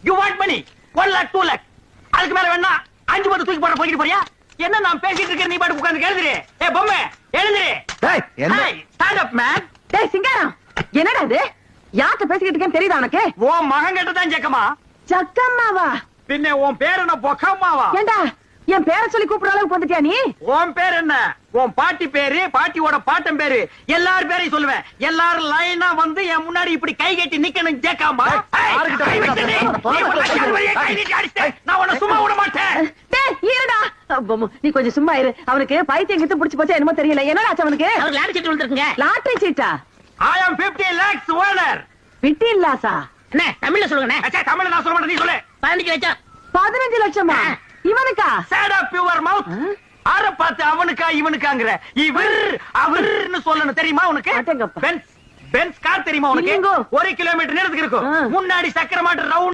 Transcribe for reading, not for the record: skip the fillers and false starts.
You want money 1 lakh 2 lakh அதுக்கு மேல வேணா 5 10 தூக்கி போட போயிட்டு போறியா? என்ன நான் பேசிட்டு இருக்கேன், நீ பாட்டு உட்கார்ந்து எழுதுறே. ஏய் பொம்மை எழுதுறே. டேய் என்ன ஸ்டாண்ட் அப் மேன். டேய் சிங்காரம், என்னடா இது? யார்கிட்ட பேசிக்கிட்டு இருக்கேன்னு தெரியுதா உனக்கு? ஓ மகன் கிட்ட தான் ஜக்கமா. ஜக்கம்மாவா? பின்ன உன் பேர் என்ன பொக்கம்மாவா? ஏண்டா என் பேரை சொல்லி கூப்பிடுற அளவுக்கு வந்துட்டியா நீ? உன் பேர் என்ன? உன் பாட்டி பேரு, பாட்டியோட பாட்டன் பேரு, எல்லார் பேரையும் சொல்லுவேன். எல்லாரும் லைனா வந்து என் முன்னாடி இப்படி கை கட்டி நிக்கணும் ஜக்கம்மா. நான் உன்னை சும்மா விட மாட்டேன். டேய் இருடா. நீ கொஞ்சம் சும்மா இரு. அவனுக்கு பைத்தியம் கிட்ட புடிச்சு போச்சா என்னமோ தெரியல. என்னடா ஆச்சு அவனுக்கு? அவர் லாட்டரி சீட் விழுந்திருக்குங்க. லாட்டரி சீட்டா? I am 50 lakhs owner. 15 லாஸா? அண்ணே தமிழ்ல சொல்லுங்கண்ணே. அச்சா தமிழ்ல நான் சொல்ல மாட்டேன், நீ சொல்லு. 15 லட்சம். 15 லட்சமா? இவனுக்கா? Shut up your mouth. ஆற பார்த்து அவனுக்கா இவனுக்காங்கற. இவர் அவர்னு சொல்லணும் தெரியுமா உனக்கு? அடேங்கப்பா. பென்ஸ் கார் தெரியுமா உனக்கு? 1 கிலோமீட்டர் நேரத்துக்கு இருக்கும். முன்னாடி சக்கர மாட்டு ரவுண்ட்